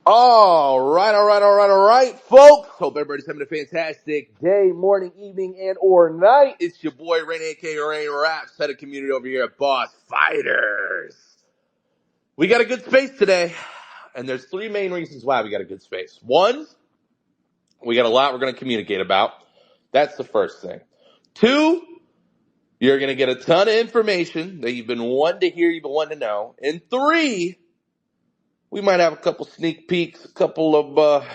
All right, folks. Hope everybody's having a fantastic day, morning, evening, and or night. It's your boy, Rain, a.k.a. Rain Raps, head of community over here at Boss Fighters. We got a good space today, and there's three main reasons why we got a good space. One, we got a lot we're going to communicate about. That's the first thing. Two, you're going to get a ton of information that you've been wanting to hear, you've been wanting to know. And three, we might have a couple sneak peeks, a couple of,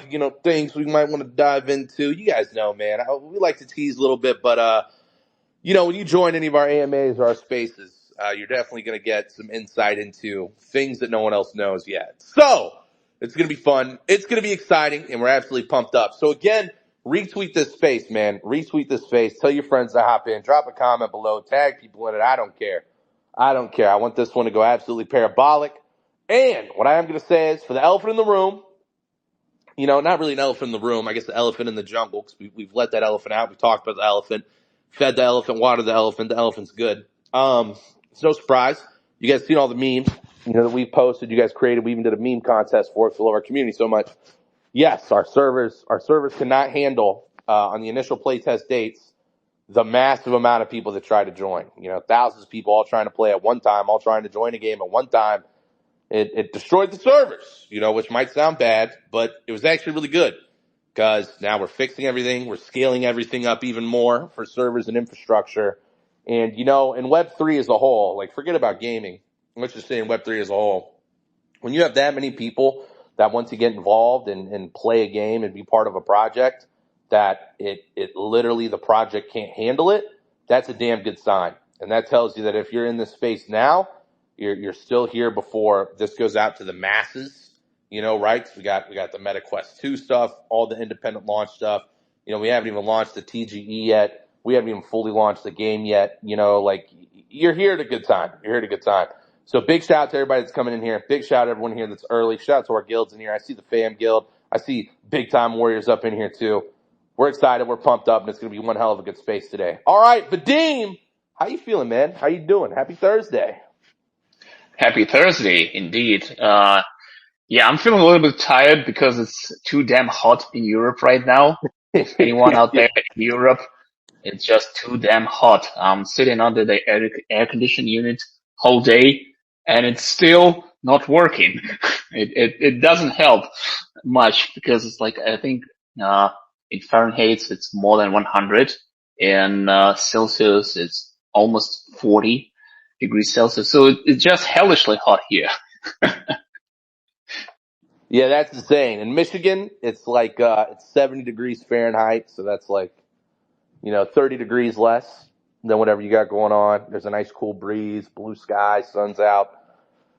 things we might want to dive into. You guys know, man, we like to tease a little bit, but, when you join any of our AMAs or our spaces, you're definitely going to get some insight into things that no one else knows yet. So it's going to be fun. It's going to be exciting, and we're absolutely pumped up. So again, retweet this space, man. Retweet this space. Tell your friends to hop in. Drop a comment below. Tag people in it. I don't care. I want this one to go absolutely parabolic. And what I am going to say is, for the elephant in the room, not really an elephant in the room, I guess the elephant in the jungle, because we've let that elephant out. We talked about the elephant, fed the elephant, watered the elephant's good. It's no surprise. You guys seen all the memes, that we posted, you guys created. We even did a meme contest for it. We love our community so much. Yes, our servers cannot handle, on the initial playtest dates, the massive amount of people that try to join. Thousands of people all trying to play at one time, all trying to join a game at one time. It destroyed the servers, which might sound bad, but it was actually really good because now we're fixing everything. We're scaling everything up even more for servers and infrastructure. And, in Web3 as a whole, like, forget about gaming. Let's just say in Web3 as a whole, when you have that many people that want to get involved and play a game and be part of a project that it literally, the project can't handle it, that's a damn good sign. And that tells you that if you're in this space now, you're still here before this goes out to the masses, right? So we got the Meta Quest 2 stuff, all the independent launch stuff. We haven't even launched the TGE yet. We haven't even fully launched the game yet. You're here at a good time. You're here at a good time. So big shout out to everybody that's coming in here. Big shout out to everyone here that's early. Shout out to our guilds in here. I see the fam guild. I see big time warriors up in here too. We're excited. We're pumped up, and it's going to be one hell of a good space today. All right, Vadim, how you feeling, man? How you doing? Happy Thursday. Happy Thursday, indeed. Yeah, I'm feeling a little bit tired because it's too damn hot in Europe right now. If anyone out there in Europe, it's just too damn hot. I'm sitting under the air conditioning unit whole day, and it's still not working. It doesn't help much because it's like, I think, in Fahrenheit, it's more than 100. In Celsius, it's almost 40 degrees Celsius. So it's just hellishly hot here. Yeah, that's insane. In Michigan, it's like, it's 70 degrees Fahrenheit. So that's like, 30 degrees less than whatever you got going on. There's a nice cool breeze, blue sky, sun's out.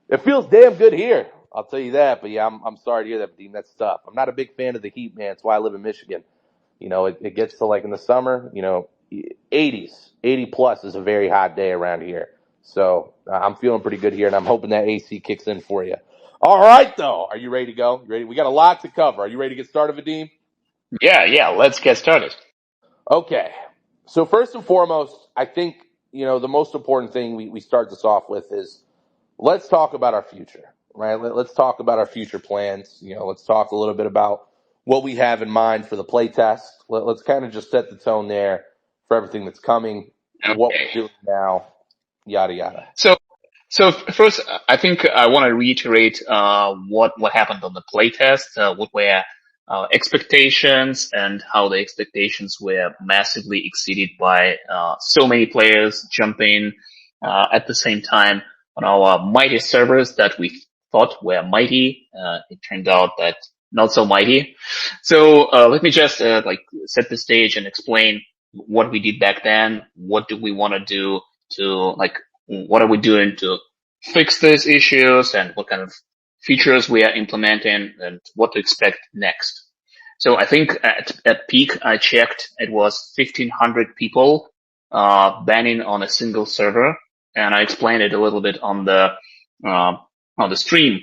It feels damn good here. I'll tell you that. But yeah, I'm sorry to hear that, Dean. That's tough. I'm not a big fan of the heat, man. That's why I live in Michigan. It gets to, like, in the summer, 80s, 80 plus is a very hot day around here. So I'm feeling pretty good here, and I'm hoping that AC kicks in for you. All right, though. Are you ready to go? You ready? We got a lot to cover. Are you ready to get started, Vadim? Yeah, let's get started. Okay. So first and foremost, I think, the most important thing we start this off with is let's talk about our future, right? Let's talk about our future plans. Let's talk a little bit about what we have in mind for the play test. Let's kind of just set the tone there for everything that's coming, what we're doing now, yada, yada. So first, I think I want to reiterate what happened on the playtest, what were expectations, and how the expectations were massively exceeded by so many players jumping at the same time on our mighty servers that we thought were mighty. It turned out that not so mighty. So let me just set the stage and explain what we did back then. What do we want to do to what are we doing to fix these issues, and what kind of features we are implementing, and what to expect next. So I think at peak, I checked, it was 1,500 people banning on a single server, and I explained it a little bit on the stream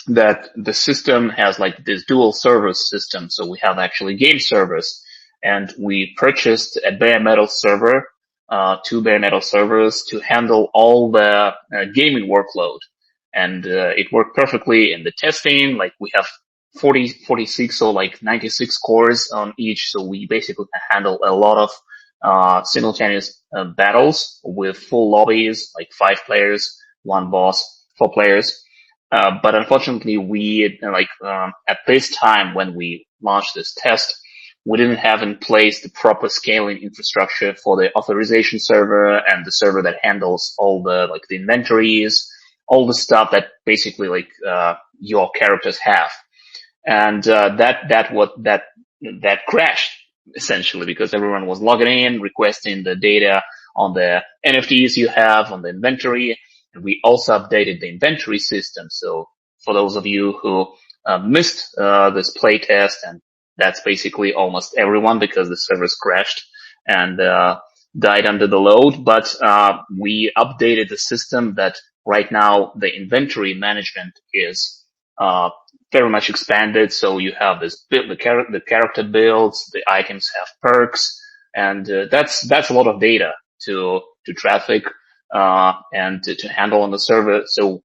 that the system has like this dual server system. So we have actually game servers, and we purchased a bare metal server, 2 bare metal servers to handle all the gaming workload. And it worked perfectly in the testing. Like, we have 46 or like 96 cores on each. So we basically can handle a lot of simultaneous battles with full lobbies, like 5 players, one boss, 4 players. But unfortunately, we at this time when we launched this test, we didn't have in place the proper scaling infrastructure for the authorization server and the server that handles all the inventories, all the stuff that basically your characters have. And that crashed essentially because everyone was logging in, requesting the data on the NFTs you have on the inventory. And we also updated the inventory system. So for those of you who missed this playtest, and that's basically almost everyone because the servers crashed and died under the load, but we updated the system that right now the inventory management is very much expanded. So you have this build, the character builds, the items have perks, and that's a lot of data to traffic and to handle on the server. So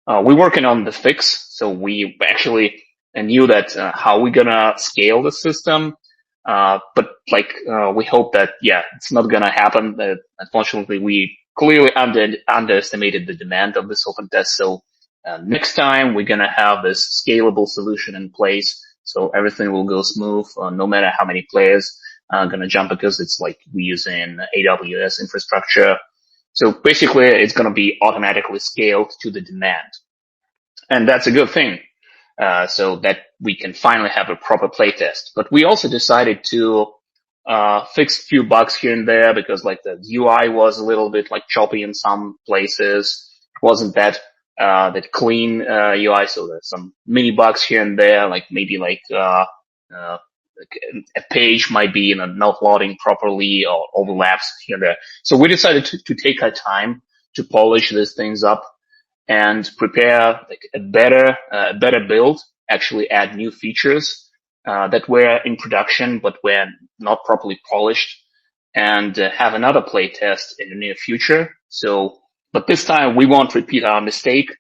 we're working on the fix. So we actually knew that how we're gonna scale the system. But we hope that, it's not gonna happen. Unfortunately, we clearly underestimated the demand of this open test. So next time we're gonna have this scalable solution in place. So everything will go smooth, no matter how many players are gonna jump, because it's like we using AWS infrastructure. So basically it's gonna be automatically scaled to the demand. And that's a good thing. So that we can finally have a proper playtest. But we also decided to fix a few bugs here and there because the UI was a little bit choppy in some places. It wasn't that clean UI, so there's some mini bugs here and there, maybe a page might be not loading properly or overlaps here and there. So we decided to take our time to polish these things up and prepare a better build, actually add new features that were in production but were not properly polished, and have another play test in the near future. So, but this time we won't repeat our mistake.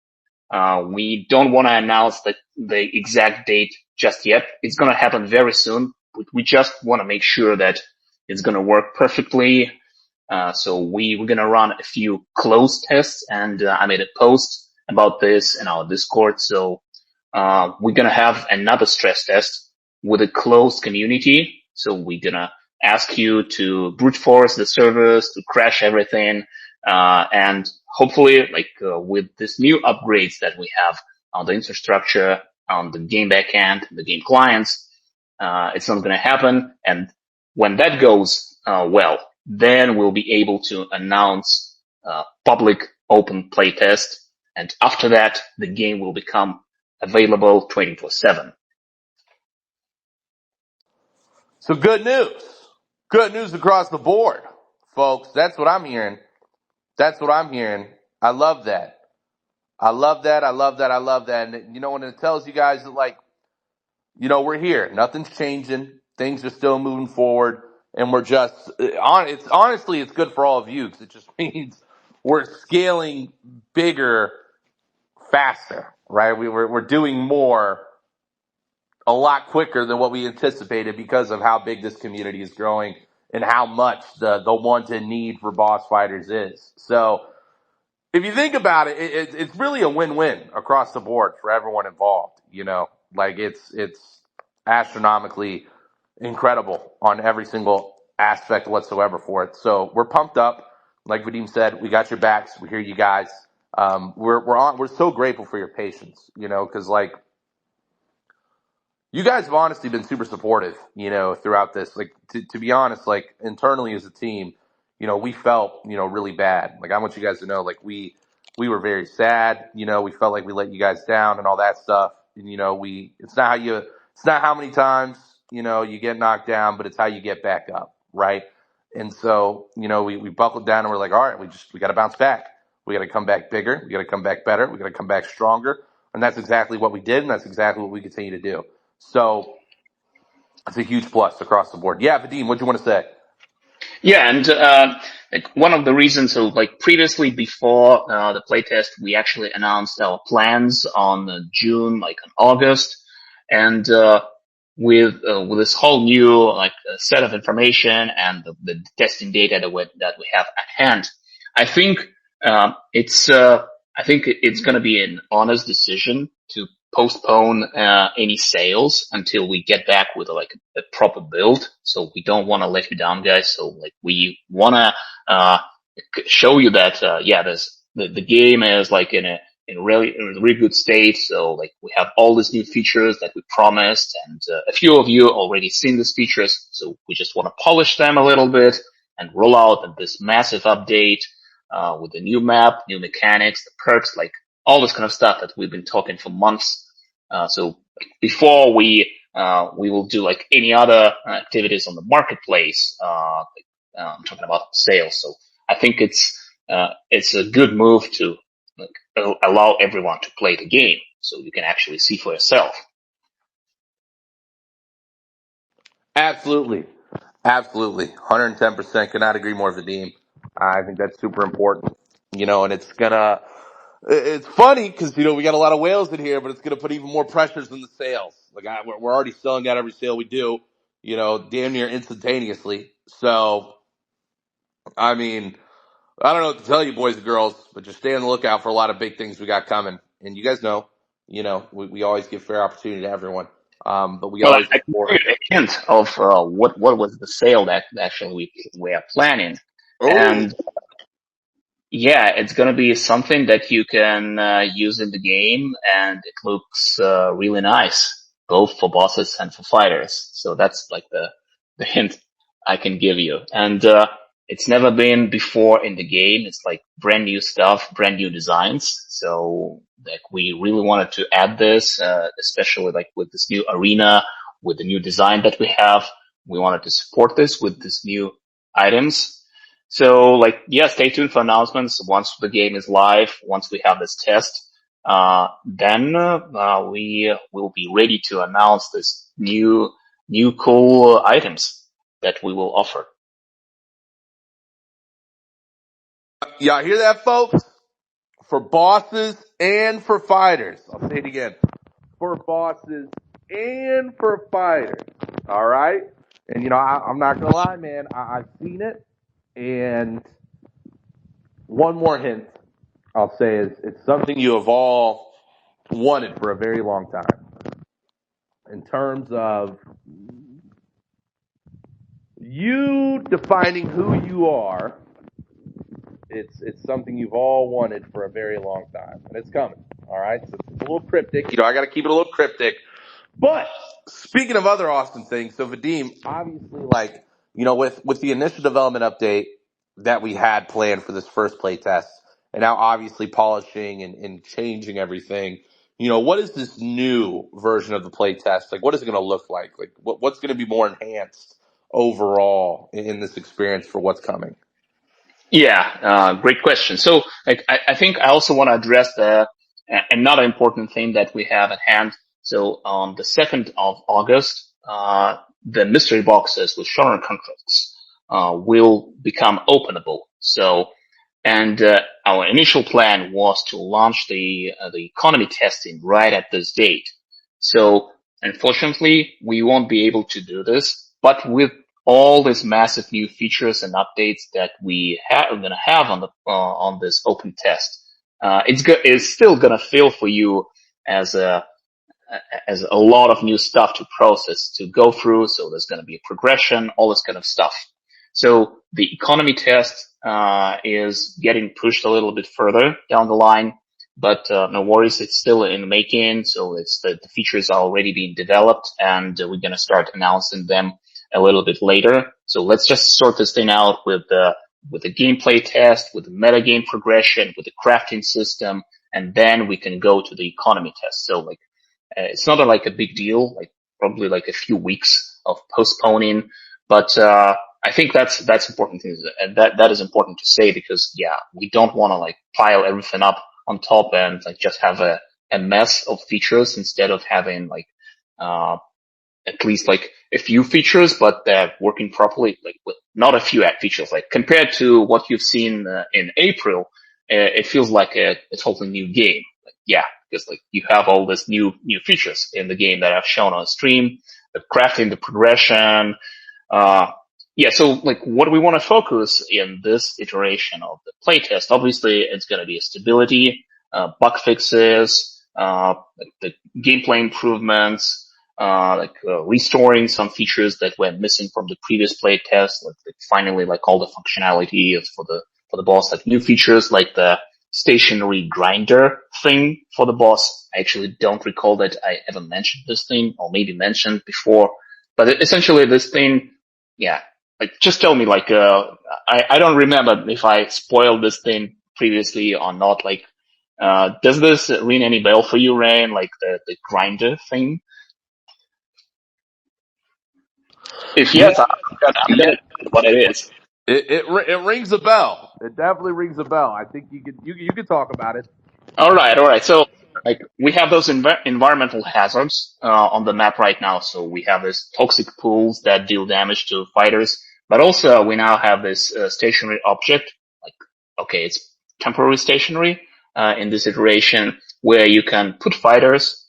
We don't want to announce the exact date just yet. It's going to happen very soon. We just want to make sure that it's going to work perfectly. So we're going to run a few closed tests, and I made a post about this in our Discord. So we're going to have another stress test with a closed community. So we're going to ask you to brute force the servers, to crash everything, and hopefully with this new upgrades that we have on the infrastructure, on the game backend, the game clients, it's not going to happen. And when that goes well, then we'll be able to announce public open playtest. And after that, the game will become available 24/7. So good news. Good news across the board, folks. That's what I'm hearing. That's what I'm hearing. I love that. I love that. I love that. I love that. And when it tells you guys that we're here. Nothing's changing. Things are still moving forward. And we're just honestly, it's good for all of you because it just means we're scaling bigger, faster, right? We're doing more a lot quicker than what we anticipated because of how big this community is growing and how much the want and need for boss fighters is. So if you think about it, it's really a win-win across the board for everyone involved. It's astronomically incredible on every single aspect whatsoever for it. So we're pumped up. Like Vadim said, we got your backs. We hear you guys. We're so grateful for your patience, because you guys have honestly been super supportive, throughout this. To be honest, internally as a team, we felt, really bad. I want you guys to know, we were very sad. We felt like we let you guys down and all that stuff. And, it's not how many times, you get knocked down, but it's how you get back up. Right. And so, we buckled down and we're like, all right, we got to bounce back. We got to come back bigger. We got to come back better. We got to come back stronger. And that's exactly what we did. And that's exactly what we continue to do. So it's a huge plus across the board. Yeah, Vadim, what do you want to say? Yeah, and one of the reasons, so previously before the playtest, we actually announced our plans on June, on August. And with this whole new set of information and the testing data that we have at hand, I think I think it's going to be an honest decision to postpone any sales until we get back with a proper build. So we don't want to let you down, guys. So like we want to show you that yeah, the game is like in a really good state. So like we have all these new features that we promised, and a few of you already seen these features. So we just want to polish them a little bit and roll out this massive update with the new map, new mechanics, the perks, like all this kind of stuff that we've been talking for months. So like, before we will do like any other activities on the marketplace. I'm talking about sales. So I think it's a good move to like allow everyone to play the game, so you can actually see for yourself. Absolutely. Absolutely. 110%. Could not agree more with Vadim. I think that's super important. And it's funny because, we got a lot of whales in here, but it's going to put even more pressures on the sales. Like, we're already selling out every sale we do, damn near instantaneously. So, I mean, I don't know what to tell you, boys and girls, but just stay on the lookout for a lot of big things we got coming. And you guys know, we always give fair opportunity to everyone. But we Well, always I look can for. give you a hint of what was the sale that actually we are planning, Oh, and yeah, it's gonna be something that you can use in the game, and it looks really nice, both for bosses and for fighters. So that's like the hint I can give you. And it's never been before in the game. It's like brand new stuff, brand new designs. So like we really wanted to add this, especially like with this new arena, with the new design that we have. We wanted to support this with these new items. So like, yeah, stay tuned for announcements once the game is live, once we have this test. Then we will be ready to announce this new cool items that we will offer. y'all hear that, folks? For bosses and for fighters. I'll say it again. For bosses and for fighters. All right? And, I'm not going to lie, man. I've seen it. And one more hint I'll say is it's something you have all wanted for a very long time. In terms of you defining who you are, it's something you've all wanted for a very long time, and it's coming. All right, so it's a little cryptic. I got to keep it a little cryptic. But speaking of other awesome things, so Vadim, obviously, like with the initial development update that we had planned for this first play test, and now obviously polishing and changing everything. What is this new version of the play test? Like, what is it going to look like? Like, what's going to be more enhanced overall in this experience for what's coming? Yeah, great question. So like, I think I also want to address another important thing that we have at hand. So on the 2nd of August, the mystery boxes with genre contracts will become openable. So, and our initial plan was to launch the economy testing right at this date. So unfortunately, we won't be able to do this, but with all these massive new features and updates that are going to have on this open test, it's still going to feel for you as a as a lot of new stuff to process, to go through. So there's going to be a progression, all this kind of stuff. So the economy test is getting pushed a little bit further down the line, but no worries, it's still in the making. So the features are already being developed, and we're going to start announcing them a little bit later. So let's just sort this thing out with the gameplay test, with the metagame progression, with the crafting system, and then we can go to the economy test. So like, it's not like a big deal, like probably like a few weeks of postponing, but I think that's important things, and that is important to say, because yeah, we don't want to like pile everything up on top and like just have a mess of features instead of having like at least like a few features, but they're working properly, like with not a few features. Like compared to what you've seen in April, it feels like a totally new game. Like, yeah, because like you have all these new features in the game that I've shown on stream, the crafting, the progression. Uh, yeah, so like what we want to focus in this iteration of the playtest, obviously it's going to be stability, bug fixes, like the gameplay improvements, restoring some features that were missing from the previous playtest, like finally like all the functionality for the boss, like new features like the stationary grinder thing for the boss. I actually don't recall that I ever mentioned this thing, or maybe mentioned before, but essentially this thing, yeah, like just tell me, like, I don't remember if I spoiled this thing previously or not. Like, does this ring any bell for you, Rain? Like the grinder thing? If Yeah, yes, I'm gonna tell you what it is. it rings a bell. It definitely rings a bell. I think you could talk about it. All right, all right. So, like, we have those environmental hazards on the map right now. So we have these toxic pools that deal damage to fighters, but also we now have this stationary object. Like, okay, it's temporary stationary in this iteration where you can put fighters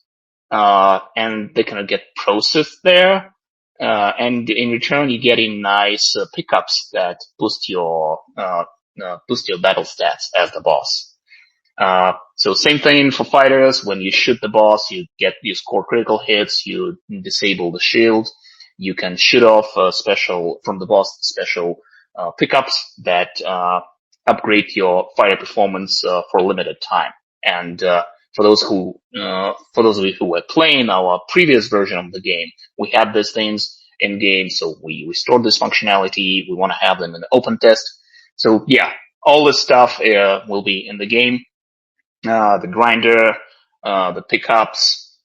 and they can get processed there. And in return, you get in nice pickups that boost your battle stats as the boss. So same thing for fighters. When you shoot the boss, you score critical hits, you disable the shield, you can shoot off from the boss special pickups that upgrade your fighter performance for a limited time. And for those of you who were playing our previous version of the game, we had these things in game, so we restored this functionality. We want to have them in the open test. So yeah, all this stuff will be in the game. The grinder, the pickups,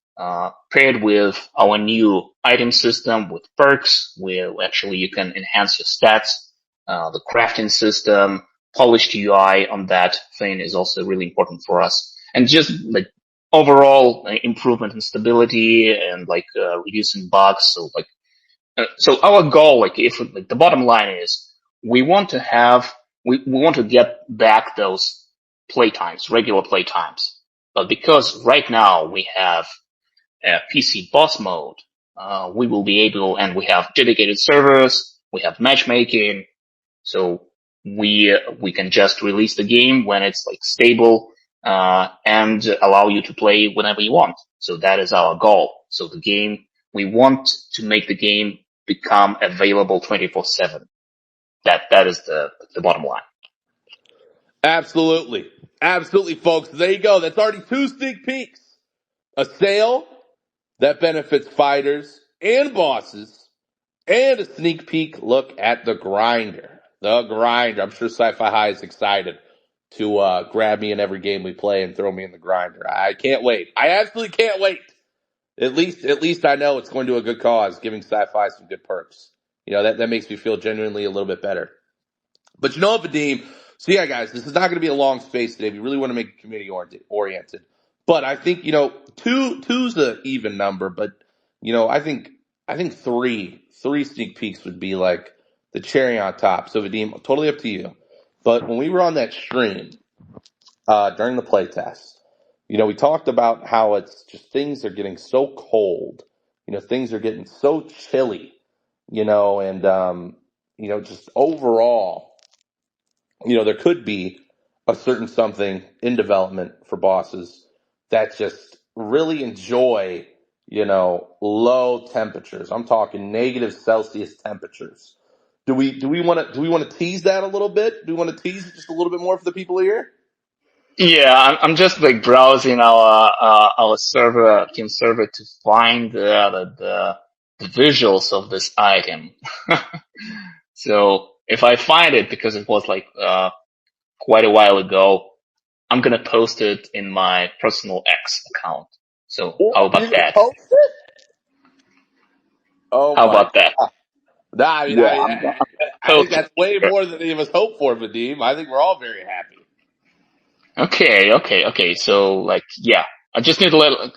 paired with our new item system with perks, where actually you can enhance your stats. The crafting system, polished UI on that thing is also really important for us. And just like overall improvement in stability and like reducing bugs. So our goal, like if like the bottom line is we want to have we want to get back those playtimes, regular playtimes. But because right now we have PC boss mode, we will be able, and we have dedicated servers, we have matchmaking, so we can just release the game when it's like stable, and allow you to play whenever you want. So that is our goal. So we want to make the game become available 24/7. That is the bottom line. Absolutely, absolutely, folks. There you go. That's already two sneak peeks. A sale that benefits fighters and bosses, and a sneak peek look at the grinder. The grinder. I'm sure Sci-Fi High is excited to grab me in every game we play and throw me in the grinder. I can't wait. I absolutely can't wait. At least I know it's going to a good cause, giving Sci-Fi some good perks. You know, that makes me feel genuinely a little bit better. But you know what, Vadim? So yeah, guys, this is not going to be a long space today. We really want to make it community oriented. But I think, two's an even number, but I think three sneak peeks would be like the cherry on top. So Vadim, totally up to you. But when we were on that stream, during the playtest, we talked about how it's just things are getting so cold. Things are getting so chilly, and, just overall, there could be a certain something in development for bosses that just really enjoy, low temperatures. I'm talking negative Celsius temperatures. Do we want to tease that a little bit? Do we want to tease it just a little bit more for the people here? Yeah, I'm just like browsing our server, team server, to find the visuals of this item. So if I find it, because it was like quite a while ago, I'm gonna post it in my personal X account. So Oh, how you're about gonna that? post it? Oh How my about that? god! Nah, I mean, Yeah, I, I'm I gonna I think post it that's way here. more than any of us hoped for, Vadim. I think we're all very happy. Okay. So like, yeah, I just need a little.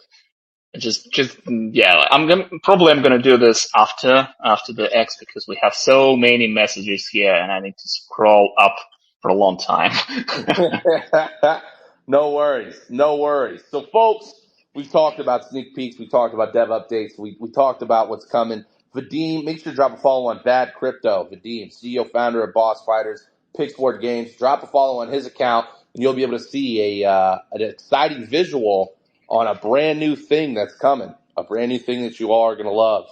Yeah. I'm gonna do this after the X, because we have so many messages here, and I need to scroll up for a long time. No worries. No worries. So, folks, we've talked about sneak peeks. We talked about dev updates. We talked about what's coming. Vadim, make sure to drop a follow on Bad Crypto. Vadim, CEO, founder of Boss Fighters, Pixboard Games. Drop a follow on his account, and you'll be able to see an exciting visual on a brand new thing that's coming. A brand new thing that you all are going to love.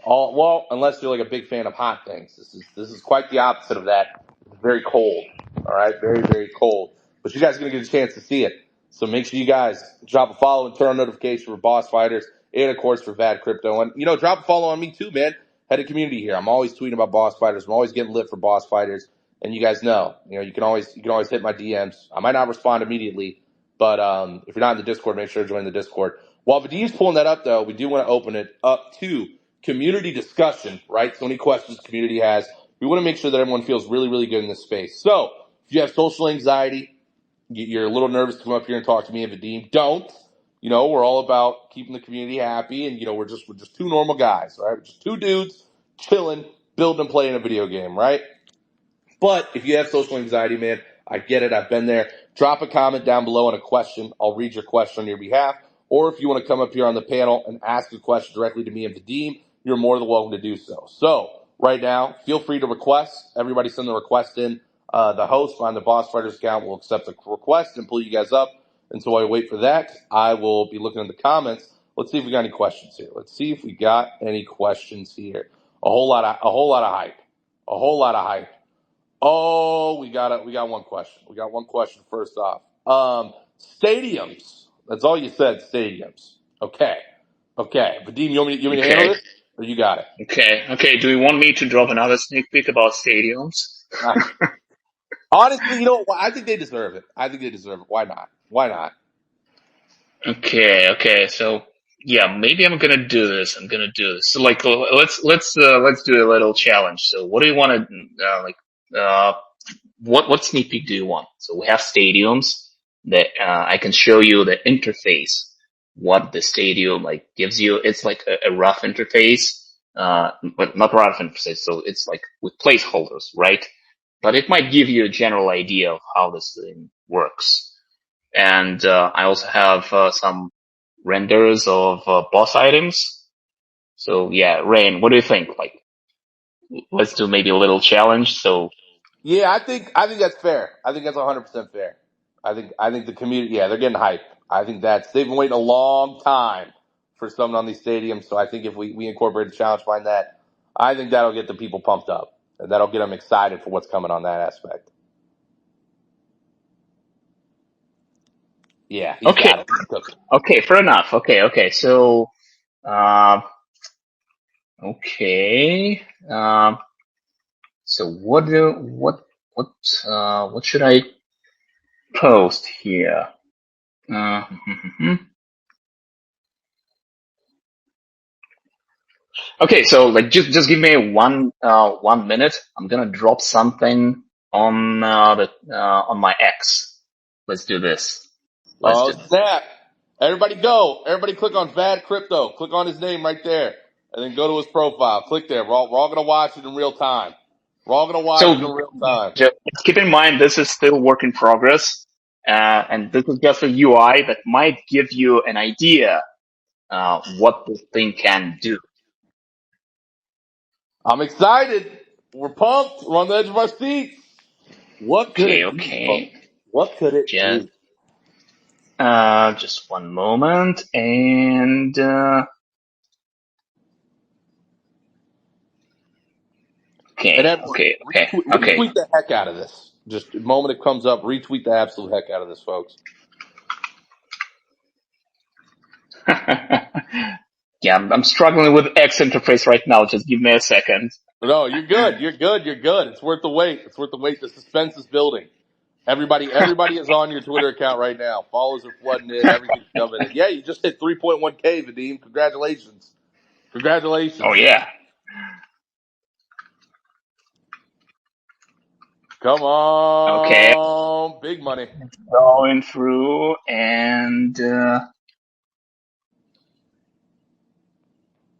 Well, unless you're like a big fan of hot things. This is quite the opposite of that. It's very cold. All right, very, very cold. But you guys are going to get a chance to see it. So make sure you guys drop a follow and turn on notification for Boss Fighters and, of course, for Vad Crypto. And, drop a follow on me too, man. Head of community here. I'm always tweeting about Boss Fighters. I'm always getting lit for Boss Fighters. And you guys know, you can always hit my DMs. I might not respond immediately, but if you're not in the Discord, make sure to join the Discord. While Vadim's pulling that up, though, we do want to open it up to community discussion, right? So many questions the community has. We want to make sure that everyone feels really, really good in this space. So if you have social anxiety, you're a little nervous to come up here and talk to me and Vadim, don't. We're all about keeping the community happy, and we're just two normal guys, right? We're just two dudes chilling, building and playing a video game, right? But if you have social anxiety, man, I get it. I've been there. Drop a comment down below on a question. I'll read your question on your behalf. Or if you want to come up here on the panel and ask a question directly to me and Vadim, you're more than welcome to do so. So right now, feel free to request. Everybody send the request in. The host on the Boss Fighters account will accept the request and pull you guys up. And so while I wait for that, I will be looking in the comments. Let's see if we got any questions here. Let's see if we got any questions here. A whole lot of hype. A whole lot of hype. Oh, we got one question. We got one question first off. Stadiums. That's all you said, stadiums. Okay. Vadim, you want me to handle Okay. this? Or you got it? Okay. Do you want me to drop another sneak peek about stadiums? Honestly, I think they deserve it. Why not? Why not? Okay. So yeah, maybe I'm gonna do this. So like, let's do a little challenge. So what do you want to what sneak peek do you want? So we have stadiums that I can show you the interface, what the stadium like gives you. It's like a rough interface, but not rough interface. So it's like with placeholders, right? But it might give you a general idea of how this thing works. And I also have some renders of boss items. So yeah, Rain, what do you think? Like, let's do maybe a little challenge. So Yeah, I think that's fair. I think that's 100% fair. I think the community, yeah, they're getting hype. I think they've been waiting a long time for something on these stadiums. So I think if we incorporate a challenge behind that, I think that'll get the people pumped up. And that'll get them excited for what's coming on that aspect. Yeah, he's okay, got it. He's cooking. okay, fair enough. Okay. So uh, okay. So what should I post here? Uh, okay, so like just give me 1 minute. I'm gonna drop something on on my X. Let's do this. Let's Oh, do this. snap. Everybody go. Everybody click on Vad Crypto. Click on his name right there. And then go to his profile. Click there. We're all going to watch it in real time. We're all going to watch it in So real time. just keep in mind this is still work in progress, and this is just a UI that might give you an idea what this thing can do. I'm excited. We're pumped. We're on the edge of our seats. What could it do, folks? Okay. What could it Just do? just one moment, and And okay, everyone, okay, okay, okay. retweet the heck out of this. Just the moment it comes up, retweet the absolute heck out of this, folks. Yeah, I'm struggling with X interface right now. Just give me a second. No, you're good. You're good. You're good. It's worth the wait. It's worth the wait. The suspense is building. Everybody is on your Twitter account right now. Follows are flooding in. Everything's coming in. Yeah, you just hit 3.1K, Vadim. Congratulations. Oh Congratulations. yeah. Come Okay. on. Big money. Going through and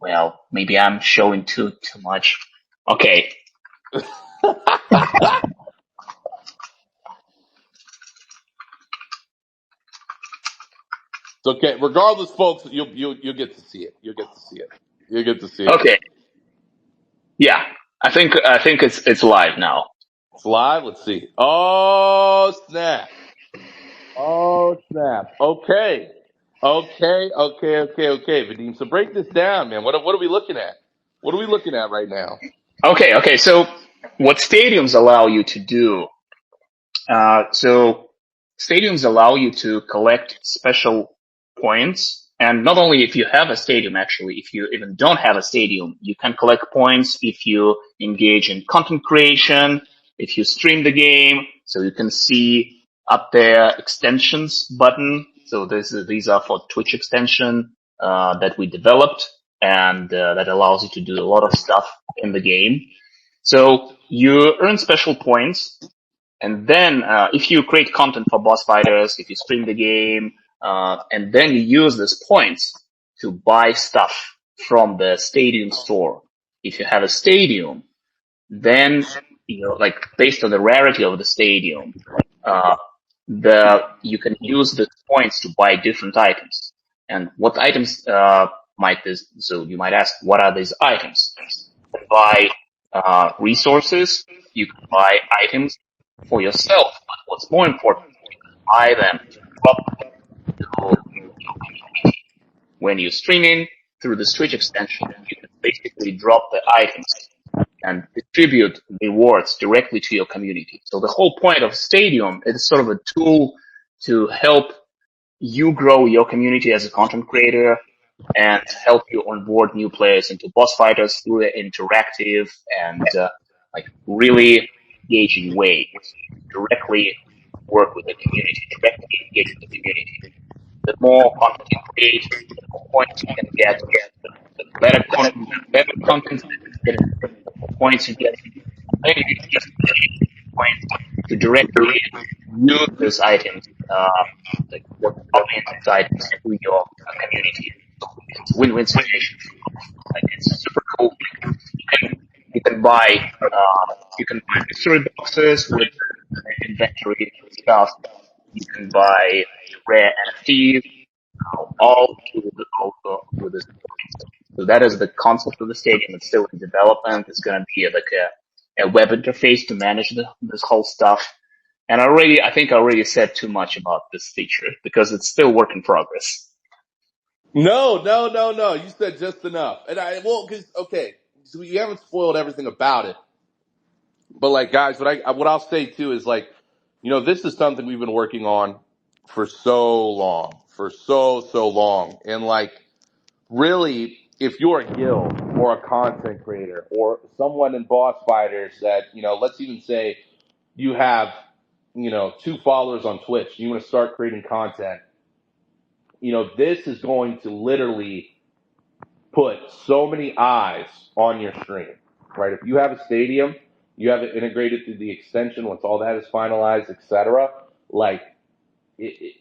well, maybe I'm showing too much. Okay. It's okay. Regardless, folks, you'll get to see it. You'll get to see it. You'll get to see it. Okay. Yeah. I think it's live now. It's live. Let's see. Oh snap! Oh snap! Okay, okay. Vadim, so break this down, man. What are we looking at? What are we looking at right now? Okay. So what stadiums allow you to do? So stadiums allow you to collect special points. And not only if you have a stadium, actually, if you even don't have a stadium, you can collect points if you engage in content creation, if you stream the game. So you can see up there extensions button. So these are for Twitch extension, that we developed, and that allows you to do a lot of stuff in the game. So you earn special points, and then if you create content for boss fighters, if you stream the game, and then you use these points to buy stuff from the stadium store. If you have a stadium, then like based on the rarity of the stadium, uh, you can use the points to buy different items. And what items might this? So you might ask, what are these items? You can buy resources. You can buy items for yourself. But what's more important, you can buy them to drop to your community. When you're streaming through the Switch extension, you can basically drop the items and distribute rewards directly to your community. So the whole point of Stadium is sort of a tool to help you grow your community as a content creator and help you onboard new players into boss fighters through an interactive and like really engaging way. So you directly work with the community, directly engage with the community. The more content you create, the more points you can get, the better content that you get, the more points you get. Then you can just use points to directly use those items, like dropping these items to your community. So it's a win-win situation. Like it's super cool. You can buy mystery boxes with inventory stuff. You can buy rare NFTs, all through this. So that is the concept of the stadium. It's still in development. It's going to be like a web interface to manage this whole stuff. And I think I already said too much about this feature because it's still work in progress. No. You said just enough, and because okay, so you haven't spoiled everything about it. But like, guys, what I'll say too is like, this is something we've been working on for so long, so long, and like, really, if you're a guild or a content creator or someone in boss fighters that let's even say you have 2 followers on Twitch, you want to start creating content, this is going to literally put so many eyes on your stream, right? If you have a stadium, you have it integrated through the extension. Once all that is finalized, etc., like it,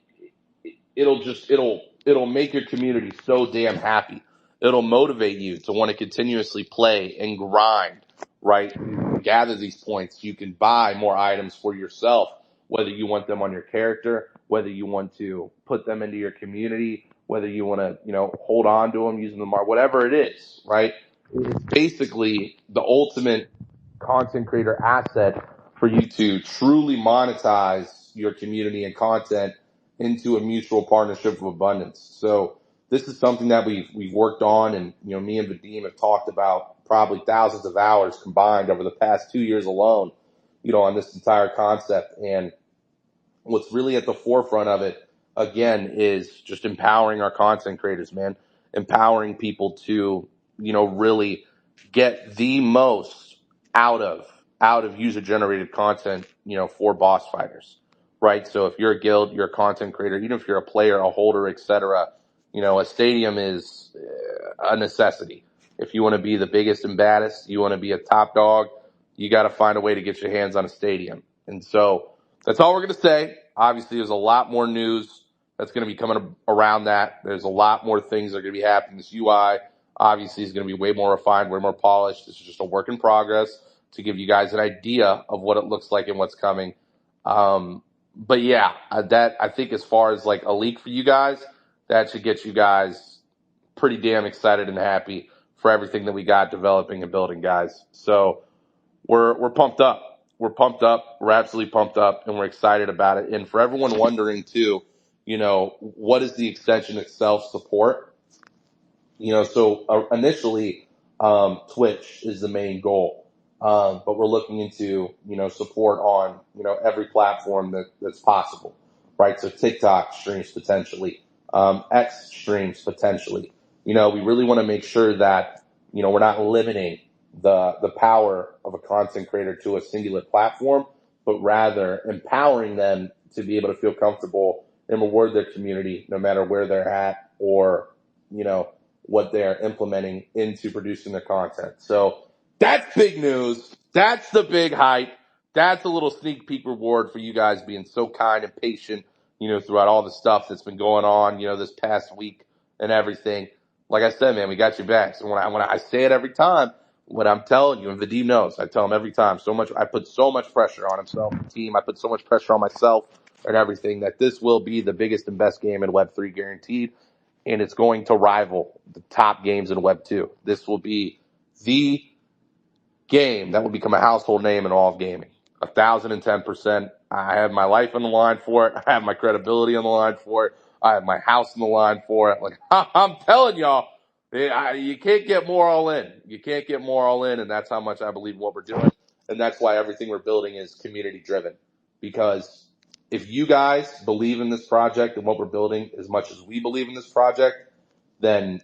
it'll make your community so damn happy. It'll motivate you to want to continuously play and grind, right? You gather these points. You can buy more items for yourself, whether you want them on your character, whether you want to put them into your community, whether you want to, hold on to them, using them, or whatever it is, right? It's basically the ultimate content creator asset for you to truly monetize your community and content into a mutual partnership of abundance. So this is something that we've worked on, and me and Vadim have talked about probably thousands of hours combined over the past 2 years alone, on this entire concept. And what's really at the forefront of it, again, is just empowering our content creators, man. Empowering people to, really get the most out of user generated content, for boss fighters, right? So if you're a guild, you're a content creator, even if you're a player, a holder, etc., a stadium is a necessity. If you want to be the biggest and baddest, you want to be a top dog, you got to find a way to get your hands on a stadium. And so that's all we're going to say. Obviously, there's a lot more news that's going to be coming around that. There's a lot more things that are going to be happening. This UI obviously is going to be way more refined, way more polished. This is just a work in progress to give you guys an idea of what it looks like and what's coming. But yeah, that I think as far as like a leak for you guys, that should get you guys pretty damn excited and happy for everything that we got developing and building, guys. So we're pumped up. We're pumped up. We're absolutely pumped up, and we're excited about it. And for everyone wondering too, what is the extension itself support? Initially, Twitch is the main goal. But we're looking into, support on, every platform that's possible, right? So TikTok streams potentially, X streams potentially. We really want to make sure that, we're not limiting the power of a content creator to a singular platform, but rather empowering them to be able to feel comfortable and reward their community no matter where they're at or, what they're implementing into producing their content. So that's big news. That's the big hype. That's a little sneak peek reward for you guys being so kind and patient, throughout all the stuff that's been going on, this past week and everything. Like I said, man, we got your back. So when I say it every time, what I'm telling you, and Vadim knows, I tell him every time, I put so much pressure on himself, the team. I put so much pressure on myself and everything that this will be the biggest and best game in Web3 guaranteed. And it's going to rival the top games in Web 2. This will be the game that will become a household name in all of gaming. 1,010%. I have my life on the line for it. I have my credibility on the line for it. I have my house on the line for it. Like, I'm telling y'all, you can't get more all in. You can't get more all in, and that's how much I believe in what we're doing. And that's why everything we're building is community driven. Because if you guys believe in this project and what we're building as much as we believe in this project, then,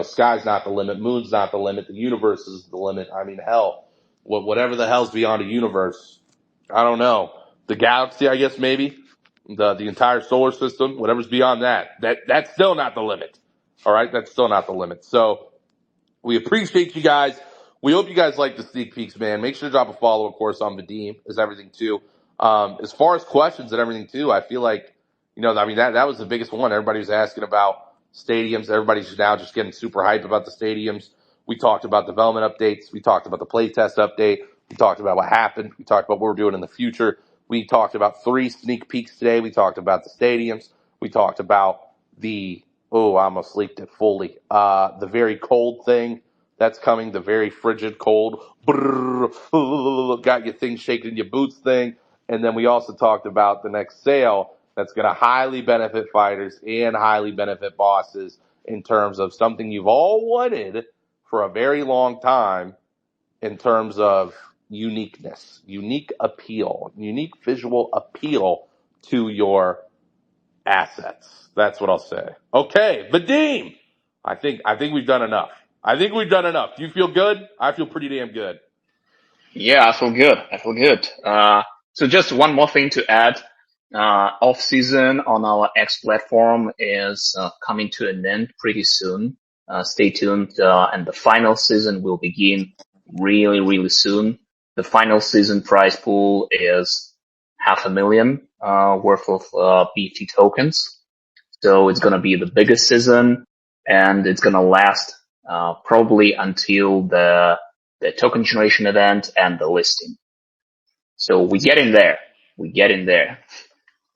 sky's not the limit, moon's not the limit, the universe is the limit. I mean, hell, whatever the hell's beyond a universe, I don't know. The galaxy, I guess, maybe. The entire solar system, whatever's beyond that's still not the limit. All right? That's still not the limit. So we appreciate you guys. We hope you guys like the sneak peeks, man. Make sure to drop a follow, of course, on Vadim, is everything too. As far as questions and everything too, I feel like, that was the biggest one. Everybody was asking about stadiums. Everybody's now just getting super hype about the stadiums. We talked about development updates. We talked about the playtest update. We talked about what happened. We talked about what we're doing in the future. We talked about 3 sneak peeks today. We talked about the stadiums. We talked about I almost leaked it fully. The very cold thing that's coming, the very frigid cold, got your thing shaking in your boots thing. And then we also talked about the next sale that's going to highly benefit fighters and highly benefit bosses in terms of something you've all wanted for a very long time in terms of uniqueness, unique appeal, unique visual appeal to your assets. That's what I'll say. Okay, Vadim, I think we've done enough. I think we've done enough. Do you feel good? I feel pretty damn good. Yeah, I feel good. I feel good. So just one more thing to add. Off season on our X platform is coming to an end pretty soon. Stay tuned. And the final season will begin really, really soon. The final season prize pool is $500,000 worth of BT tokens. So it's going to be the biggest season, and it's going to last probably until the token generation event and the listing. So we get in there. We get in there.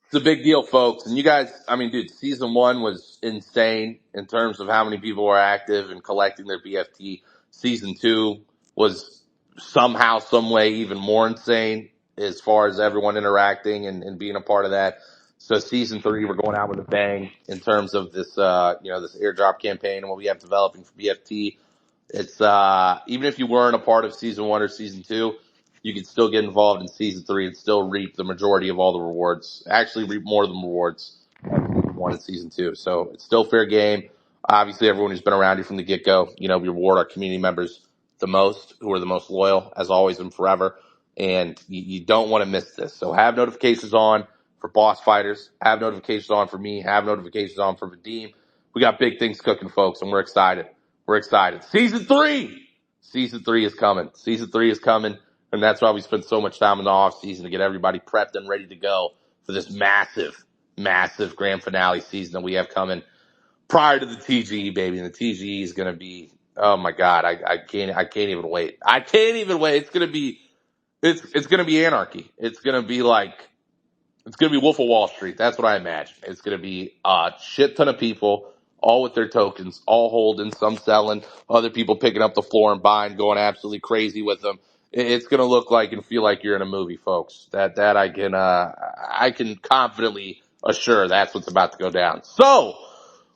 It's a big deal, folks. And you guys, dude, season 1 was insane in terms of how many people were active and collecting their BFT. Season 2 was somehow, some way even more insane as far as everyone interacting and being a part of that. So season 3, we're going out with a bang in terms of this, this airdrop campaign and what we have developing for BFT. It's, even if you weren't a part of season 1 or season 2, you can still get involved in season 3 and still reap the majority of all the rewards. Actually reap more of the rewards than season 1 and season 2. So it's still fair game. Obviously, everyone who's been around here from the get-go, we reward our community members the most, who are the most loyal, as always and forever. And you don't want to miss this. So have notifications on for boss fighters. Have notifications on for me. Have notifications on for Vadim. We got big things cooking, folks, and we're excited. We're excited. Season 3! Season 3 is coming. Season 3 is coming. And that's why we spent so much time in the off season to get everybody prepped and ready to go for this massive, massive grand finale season that we have coming prior to the TGE, baby. And the TGE is going to be, oh my God, I can't even wait. I can't even wait. It's going to be, it's going to be anarchy. It's going to be Wolf of Wall Street. That's what I imagine. It's going to be a shit ton of people. all with their tokens, all holding, some selling, other people picking up the floor and buying, going absolutely crazy with them. It's going to look like and feel like you're in a movie, folks. That I can confidently assure that's what's about to go down. So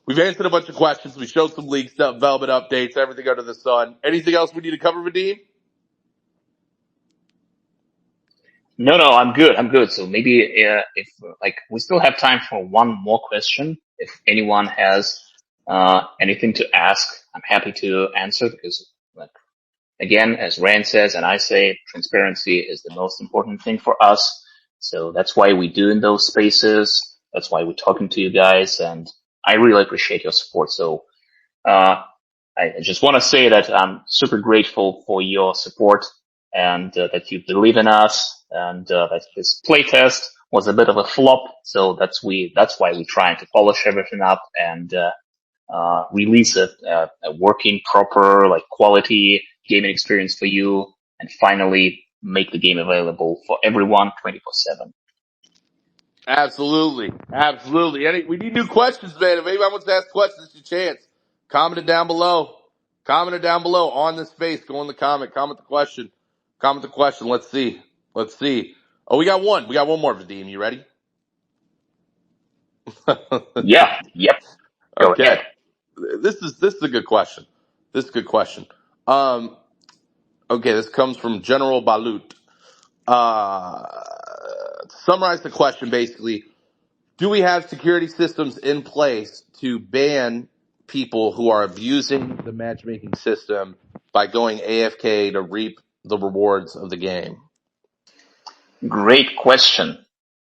we've answered a bunch of questions. We showed some leaks, development updates, everything under the sun. Anything else we need to cover, Vadim? No, I'm good. I'm good. So maybe if like we still have time for one more question. If anyone has anything to ask, I'm happy to answer because, like, again, as Rand says and I say, transparency is the most important thing for us. So that's why we do in those spaces. That's why we're talking to you guys, and I really appreciate your support. So uh, I just want to say that I'm super grateful for your support and that you believe in us, and that this playtest was a bit of a flop. So that's why we're trying to polish everything up and release a working, proper, like quality gaming experience for you, and finally make the game available for everyone 24/7. Absolutely. Absolutely. We need new questions, man. If anybody wants to ask questions, it's your chance. Comment it down below. Comment it down below on this space. Go in the comment. Comment the question. Comment the question. Let's see. Let's see. Oh, we got one. We got one more, Vadim. You ready? Yeah, yep, go Okay. ahead. This is a good question. This is a good question. Um, okay, this comes from General Balut. To summarize the question, basically, do we have security systems in place to ban people who are abusing the matchmaking system by going AFK to reap the rewards of the game? Great question.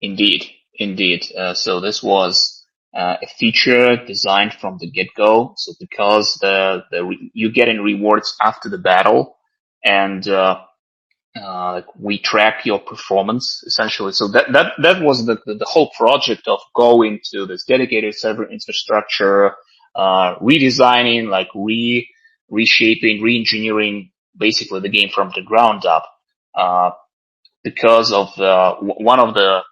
Indeed, indeed. So this was a feature designed from the get-go. So because you get in rewards after the battle, and we track your performance essentially. So that was the whole project of going to this dedicated server infrastructure, redesigning, like reshaping, re-engineering basically the game from the ground up. Uh, because of one of the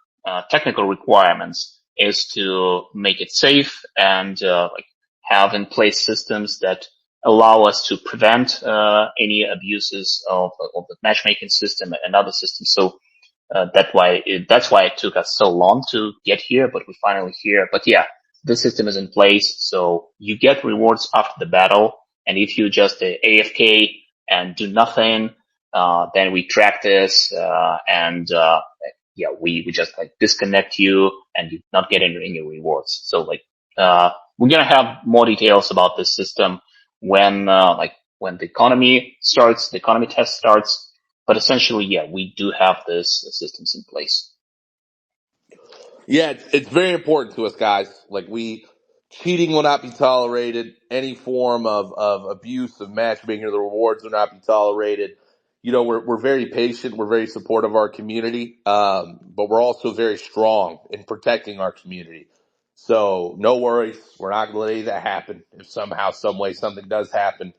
technical requirements is to make it safe and like have in place systems that allow us to prevent any abuses of the matchmaking system and other systems. So that's why it took us so long to get here, but we're finally here. But yeah, the system is in place, so you get rewards after the battle, and if you just AFK and do nothing, then we track this, and yeah, we just like disconnect you, and you not get any rewards. So like, we're gonna have more details about this system when when the economy test starts. But essentially, yeah, we do have this systems in place. Yeah, it's very important to us, guys. Cheating will not be tolerated. Any form of abuse of matchmaking or the rewards will not be tolerated. We're very patient. We're very supportive of our community. But we're also very strong in protecting our community. So no worries. We're not going to let any of that happen. If somehow, some way, something does happen,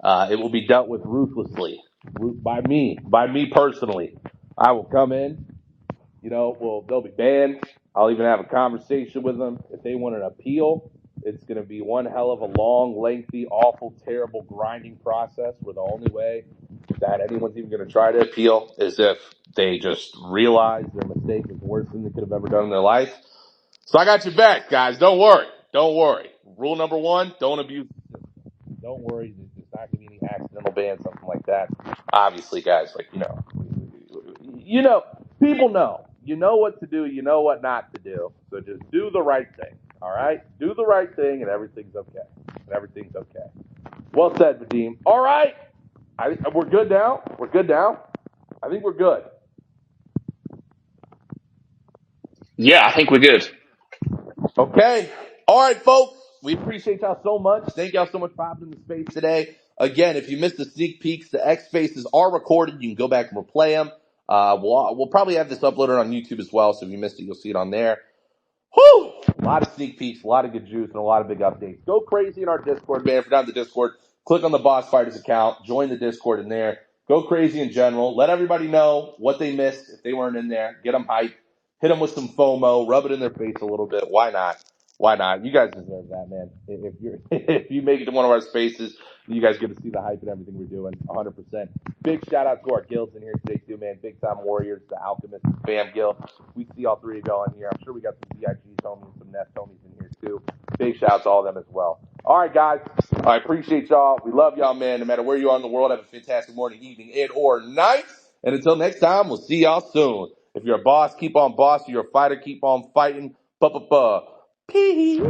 it will be dealt with ruthlessly by me personally. I will come in. They'll be banned. I'll even have a conversation with them. If they want an appeal, it's going to be one hell of a long, lengthy, awful, terrible, grinding process where the only way that anyone's even going to try to appeal is if they just realize their mistake is the worst thing they could have ever done in their life. So I got your back, guys. Don't worry. Don't worry. Rule number one, don't abuse the system. Don't worry. There's not going to be any accidental ban, something like that. Obviously, guys, people know. You know what to do. You know what not to do. So just do the right thing. All right? Do the right thing and everything's okay. Well said, Vadim. All right. We're good now. We're good now. I think we're good. Yeah, I think we're good. Okay. All right, folks. We appreciate y'all so much. Thank y'all so much for hopping in the space today. Again, if you missed the sneak peeks, the X spaces are recorded. You can go back and replay them. We'll probably have this uploaded on YouTube as well. So if you missed it, you'll see it on there. Whew! A lot of sneak peeks, a lot of good juice, and a lot of big updates. Go crazy in our Discord, man. If you're not in the Discord, click on the Boss Fighters account. Join the Discord in there. Go crazy in general. Let everybody know what they missed if they weren't in there. Get them hyped. Hit them with some FOMO. Rub it in their face a little bit. Why not? Why not? You guys deserve that, man. If you're if you make it to one of our spaces, you guys get to see the hype and everything we're doing. 100%. Big shout out to our guilds in here today too, man. Big time warriors, the Alchemists, the Bam Guild. We see all three of y'all in here. I'm sure we got some VIGs homies, some Nest homies in here too. Big shout out to all of them as well. All right, guys. I appreciate y'all. We love y'all, man. No matter where you are in the world, have a fantastic morning, evening, and or night. And until next time, we'll see y'all soon. If you're a boss, keep on bossing. If you're a fighter, keep on fighting. Peace.